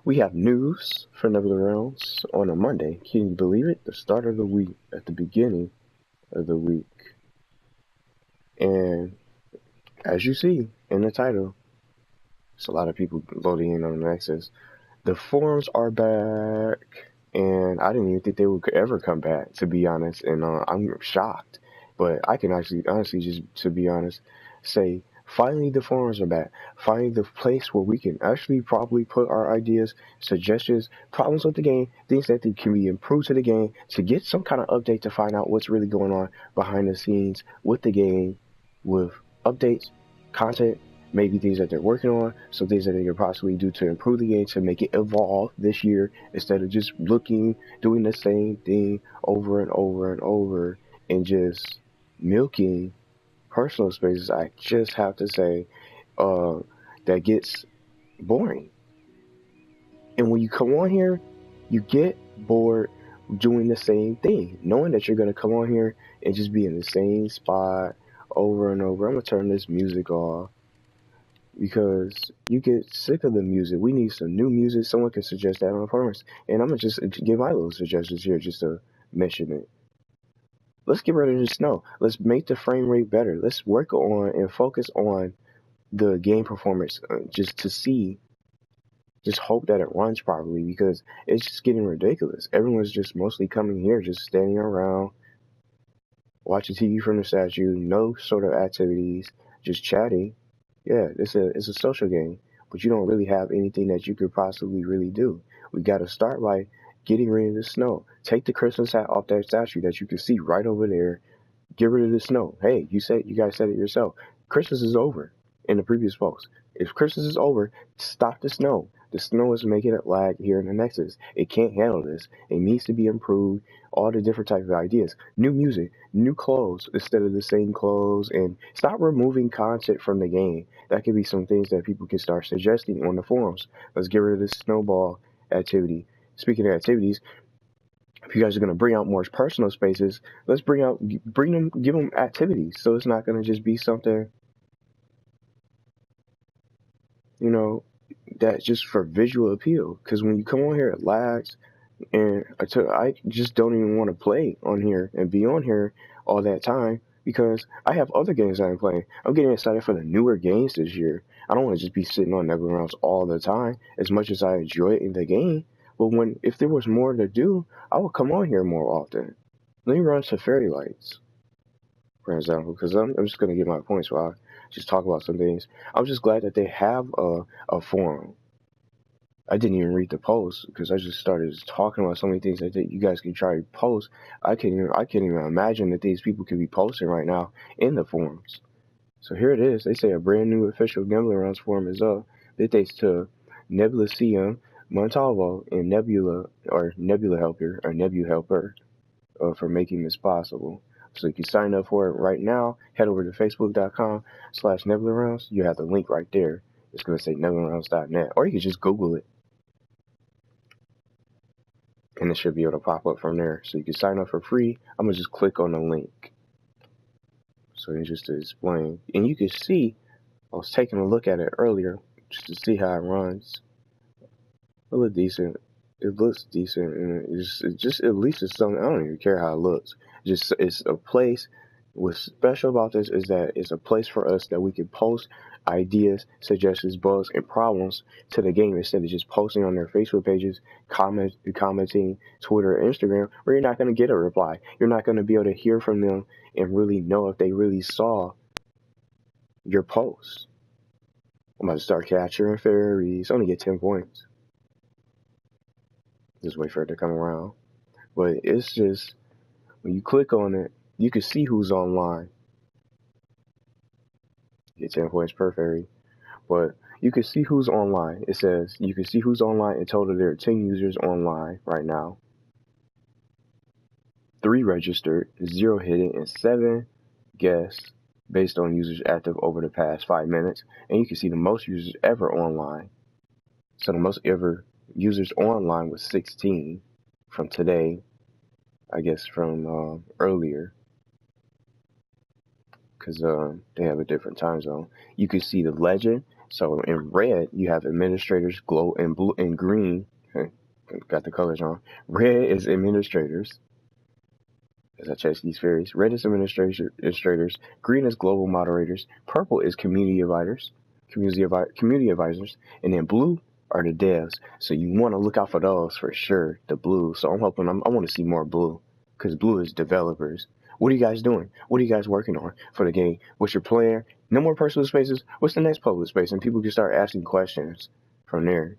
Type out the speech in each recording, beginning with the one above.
We have news for Nebula Realms on a Monday. Can you believe it? The start of the week, at the beginning of the week. And as you see in the title, there's a lot of people loading in on the Nexus. The forums are back, and I didn't even think they would ever come back, to be honest. And I'm shocked. But I can actually, honestly, just to be honest, say finally the forums are back. Finally the place where we can actually probably put our ideas, suggestions, problems with the game, things that can be improved to the game, to get some kind of update to find out what's really going on behind the scenes with the game, with updates, content, maybe things that they're working on, some things that they could possibly do to improve the game, to make it evolve this year, instead of just doing the same thing over and over and over, and just milking personal spaces. I just have to say, that gets boring. And when you come on here, you get bored doing the same thing, knowing that you're going to come on here and just be in the same spot over and over. I'm going to turn this music off, because you get sick of the music. We need some new music. Someone can suggest that on the forums, and I'm going to just give my little suggestions here just to mention it. Let's get rid of the snow. Let's make the frame rate better. Let's work on and focus on the game performance, just to see, just hope that it runs properly, because it's just getting ridiculous. Everyone's just mostly coming here, just standing around, watching TV from the statue, no sort of activities, just chatting. Yeah, it's a social game, but you don't really have anything that you could possibly really do. We got to start by getting rid of the snow. Take the Christmas hat off that statue that you can see right over there. Get rid of the snow. Hey, you guys said it yourself. Christmas is over in the previous post. If Christmas is over, stop the snow. The snow is making it lag here in the Nexus. It can't handle this. It needs to be improved. All the different types of ideas. New music, new clothes instead of the same clothes, and stop removing content from the game. That could be some things that people can start suggesting on the forums. Let's get rid of this snowball activity. Speaking of activities, if you guys are going to bring out more personal spaces, let's give them activities. So it's not going to just be something, that's just for visual appeal. Because when you come on here, it lags, and I just don't even want to play on here and be on here all that time, because I have other games that I'm playing. I'm getting excited for the newer games this year. I don't want to just be sitting on Nebula Realms all the time, as much as I enjoy it in the game. But if there was more to do, I would come on here more often. Let me run to Fairy Lights, for example, because I'm just going to get my points while I just talk about some things. I'm just glad that they have a forum. I didn't even read the post, because I just started talking about so many things that you guys can try to post. I can't even imagine that these people could be posting right now in the forums. So here it is. They say a brand new official Nebula Realms forum is up. It thanks to Nebula CM, Montalvo, and Nebula Helper for making this possible. So you can sign up for it right now. Head over to facebook.com/Nebula Realms. You have the link right there. It's going to say nebularealms.net, or you can just Google it, and it should be able to pop up from there. So you can sign up for free. I'm going to just click on the link. So it's just to explain. And you can see, I was taking a look at it earlier just to see how it runs. It looks decent. It looks decent, and it just at least it's something. I don't even care how it looks. Just it's a place. What's special about this is that it's a place for us that we can post ideas, suggestions, bugs, and problems to the game, instead of just posting on their Facebook pages, commenting, Twitter, or Instagram, where you're not going to get a reply. You're not going to be able to hear from them and really know if they really saw your post. I'm about to start capturing fairies. I only get 10 points. Just wait for it to come around. But it's just, when you click on it, you can see who's online. Get 10 points per fairy. But you can see who's online. It says you can see who's online. In total, there are 10 users online right now. 3 registered, 0 hidden, and 7 guests based on users active over the past 5 minutes. And you can see the most users ever online. So the most ever users online was 16 from today, I guess from earlier, because they have a different time zone. You can see the legend. So in red, you have administrators, glow, and blue and green. Got the colors on. Red is administrators. As I chase these fairies, red is administrators, green is global moderators, purple is community advisors, and then blue are the devs. So you want to look out for those for sure. The blue. So I'm hoping I want to see more blue, because blue is developers. What are you guys doing? What are you guys working on for the game? What's your plan? No more personal spaces. What's the next public space? And people can start asking questions from there.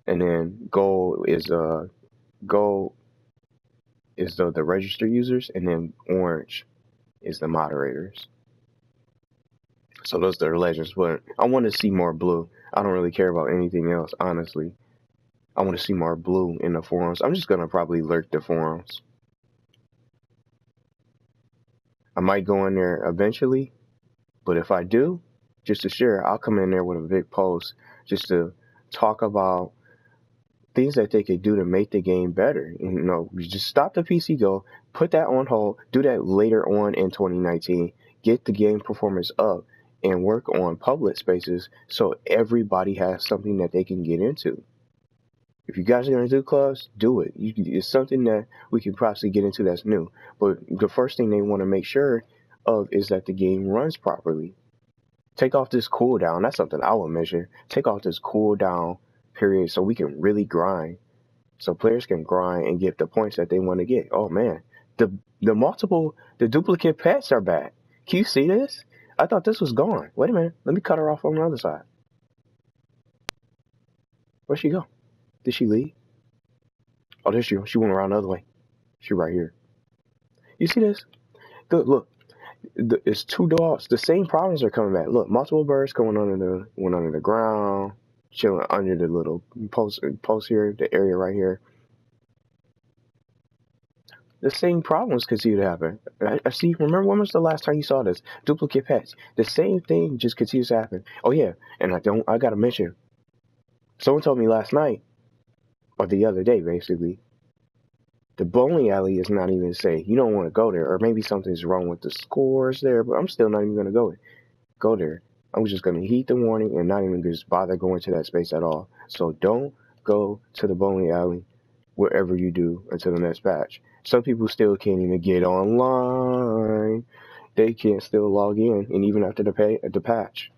And then gold is the registered users, and then orange is the moderators. So those are the legends, but I want to see more blue. I don't really care about anything else, honestly. I want to see more blue in the forums. I'm just going to probably lurk the forums. I might go in there eventually, but if I do, just to share, I'll come in there with a big post just to talk about things that they could do to make the game better. You know, just stop the PC go, put that on hold, do that later on in 2019, get the game performance up, and work on public spaces so everybody has something that they can get into. If you guys are going to do clubs, do it. It's something that we can possibly get into that's new. But the first thing they want to make sure of is that the game runs properly. Take off this cooldown. That's something I will measure. Take off this cooldown period so we can really grind. So players can grind and get the points that they want to get. Oh man, the duplicate pets are back. Can you see this? I thought this was gone. Wait a minute. Let me cut her off on the other side. Where'd she go? Did she leave? Oh, there she goes. She went around the other way. She right here. You see this? Good. Look, it's two dogs. The same problems are coming back. Look, multiple birds went under the ground, chilling under the little post here, the area right here. The same problems continue to happen. I see. Remember, when was the last time you saw this? Duplicate pets. The same thing just continues to happen. Oh yeah, and I gotta mention. Someone told me last night, or the other day, basically, the bowling alley is not even safe. You don't want to go there, or maybe something's wrong with the scores there. But I'm still not even gonna go there. I'm just gonna heed the warning and not even just bother going to that space at all. So don't go to the bowling alley, wherever you do, until the next patch. Some people still can't even get online. They can't still log in, and even after the patch.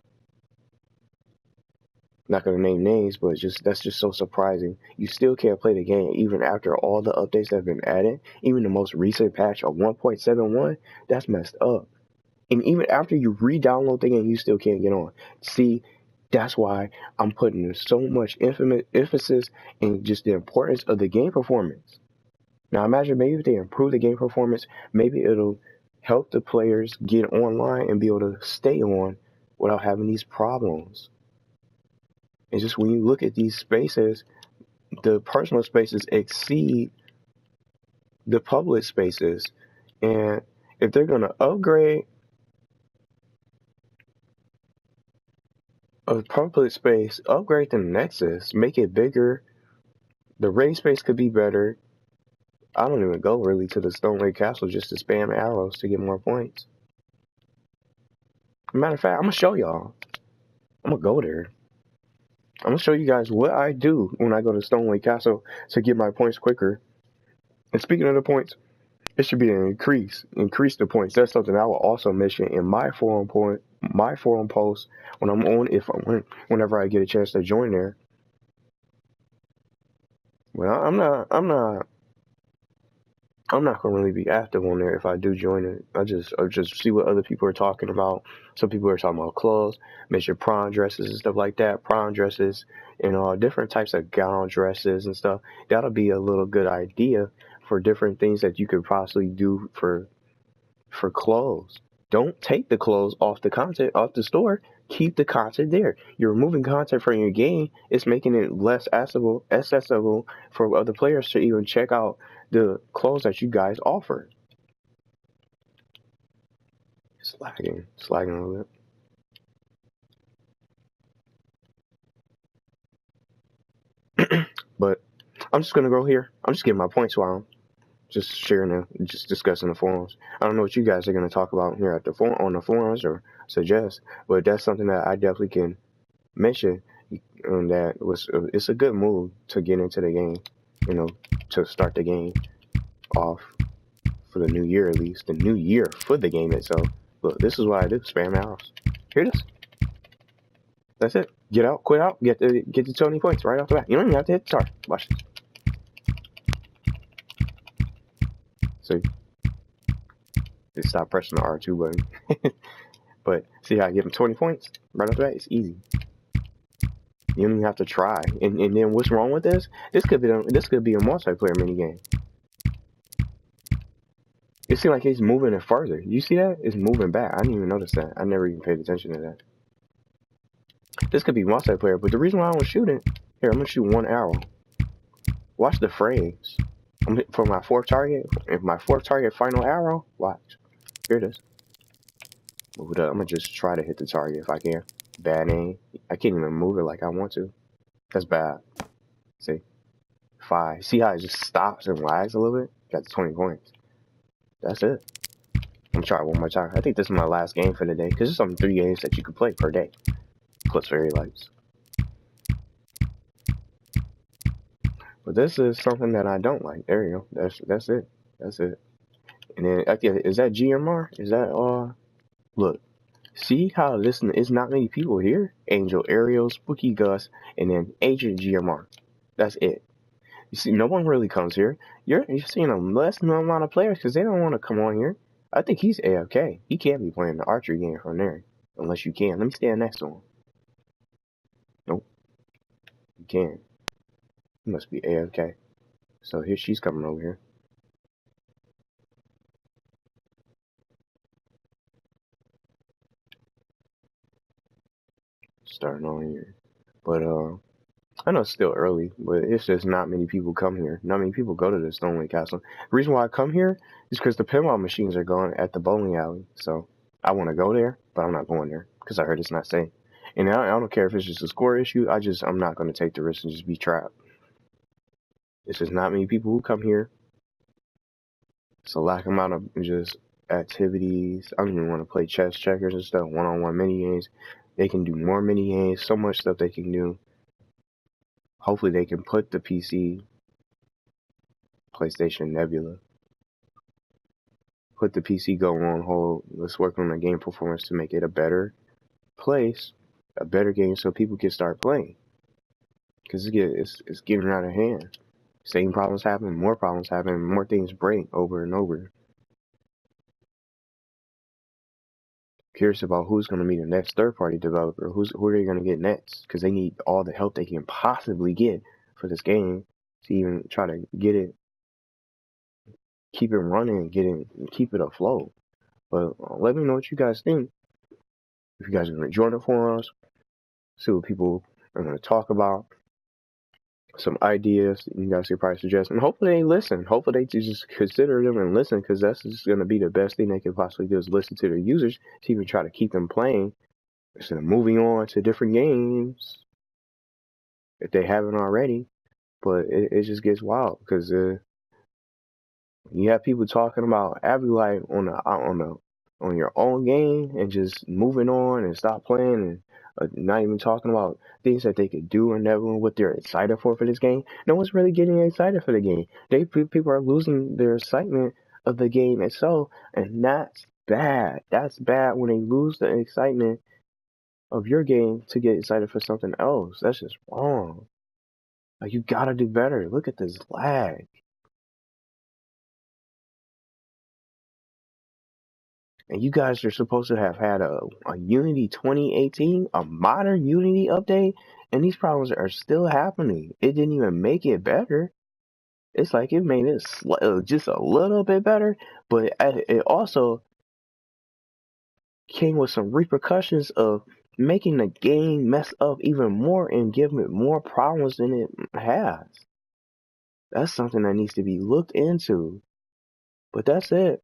Not gonna name names, but that's just so surprising. You still can't play the game even after all the updates that have been added. Even the most recent patch of 1.71, that's messed up. And even after you re-download the game, you still can't get on. See, that's why I'm putting so much emphasis in just the importance of the game performance. Now imagine maybe if they improve the game performance, maybe it'll help the players get online and be able to stay on without having these problems. And just when you look at these spaces, the personal spaces exceed the public spaces. And if they're going to upgrade a public space, upgrade the Nexus, make it bigger, the raid space could be better. I don't even go really to the Stone Lake Castle just to spam arrows to get more points. Matter of fact, I'm going to show y'all. I'm going to go there. I'm going to show you guys what I do when I go to Stone Lake Castle to get my points quicker. And speaking of the points, it should be an increase the points. That's something I will also mention in my forum post when I'm on, whenever I get a chance to join there. Well, I'm not gonna really be active on there if I do join it. I just see what other people are talking about. Some people are talking about clothes, mention prom dresses and stuff like that. Prom dresses and all different types of gown dresses and stuff. That'll be a little good idea for different things that you could possibly do for clothes. Don't take the clothes off the store. Keep the content there. You're removing content from your game. It's making it less accessible for other players to even check out the clothes that you guys offer. It's lagging a little bit. But I'm just gonna go here. I'm just getting my points while just sharing just discussing the forums. I don't know what you guys are going to talk about here at the on the forums or suggest, but that's something that I definitely can mention. That it's a good move to get into the game, to start the game off for the new year, at least the new year for the game itself. Look, this is what I do: spam arrows. Here it is. That's it. Get out, quit out, get the 20 points right off the bat. You don't even have to hit the start. Watch this. See, just stop pressing the R2 button. But see how I give him 20 points right off the bat? It's easy. You don't even have to try. And then what's wrong with this? This could be a multiplayer minigame. It seems like it's moving it further. You see that? It's moving back. I didn't even notice that. I never even paid attention to that. This could be multiplayer, but the reason why I don't shoot it, here, I'm gonna shoot one arrow. Watch the frames. For my fourth target, final arrow, watch. Here it is. Move it up. I'm gonna just try to hit the target if I can. Bad aim. I can't even move it like I want to. That's bad. See? 5. See how it just stops and lags a little bit? Got 20 points. That's it. I'm gonna try it one more time. I think this is my last game for the day, because there's only 3 games that you can play per day. Plus fairy lights. But this is something that I don't like. There you go. That's it. That's it. And then, is that GMR? Is that, look. See how this is not many people here? Angel, Ariel, Spooky Gus, and then Agent GMR. That's it. You see, no one really comes here. You're seeing a less amount of players because they don't want to come on here. I think he's AFK. He can't be playing the archery game from there. Unless you can. Let me stand next to him. Nope. You can't. He must be AFK. So here she's coming over here. Starting on here. But I know it's still early, but it's just not many people come here. Not many people go to the Stoneway Castle. The reason why I come here is because the pinball machines are going at the bowling alley. So I want to go there, but I'm not going there because I heard it's not safe. And I don't care if it's just a score issue. I'm not going to take the risk and just be trapped. It's just not many people who come here. It's a lack amount of just activities. I don't even want to play chess, checkers, and stuff. One-on-one mini games. They can do more mini games. So much stuff they can do. Hopefully they can put the PC, PlayStation, Nebula. Put the PC go on hold. Let's work on the game performance to make it a better place, a better game, so people can start playing. Because it's getting out of hand. Same problems happen, more things break over and over. Curious about who's going to be the next third-party developer. Who are they going to get next? Because they need all the help they can possibly get for this game to even try to get it, keep it running, keep it afloat. But let me know what you guys think. If you guys are going to join the forums, see what people are going to talk about. Some ideas you guys could probably suggest, and hopefully they listen. Hopefully they just consider them and listen, because that's just going to be the best thing they could possibly do, is listen to their users to even try to keep them playing instead of moving on to different games if they haven't already. But it just gets wild because you have people talking about Abby on your own game and just moving on and stop playing and not even talking about things that they could do or never, what they're excited for this game. No one's really getting excited for the game. People are losing their excitement of the game itself, and that's bad. That's bad when they lose the excitement of your game to get excited for something else. That's just wrong. Like, you gotta do better. Look at this lag. And you guys are supposed to have had a Unity 2018, a modern Unity update, and these problems are still happening. It didn't even make it better. It's like it made it just a little bit better, but it also came with some repercussions of making the game mess up even more and giving it more problems than it has. That's something that needs to be looked into. But that's it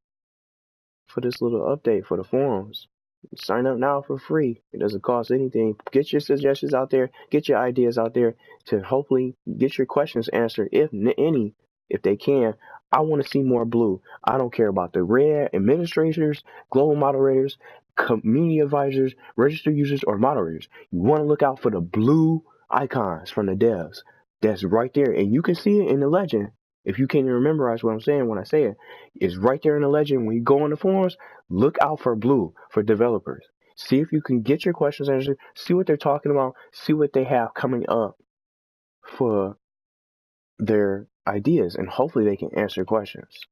for this little update for the forums. Sign up now for free. It doesn't cost anything. Get your suggestions out there. Get your ideas out there to hopefully get your questions answered, if they can, I want to see more blue. I don't care about the red administrators, global moderators, community advisors, registered users, or moderators. You want to look out for the blue icons from the devs. That's right there. And you can see it in the legend. If you can't even memorize what I'm saying when I say it, it's right there in the legend. When you go on the forums, look out for blue for developers. See if you can get your questions answered. See what they're talking about. See what they have coming up for their ideas, and hopefully they can answer questions.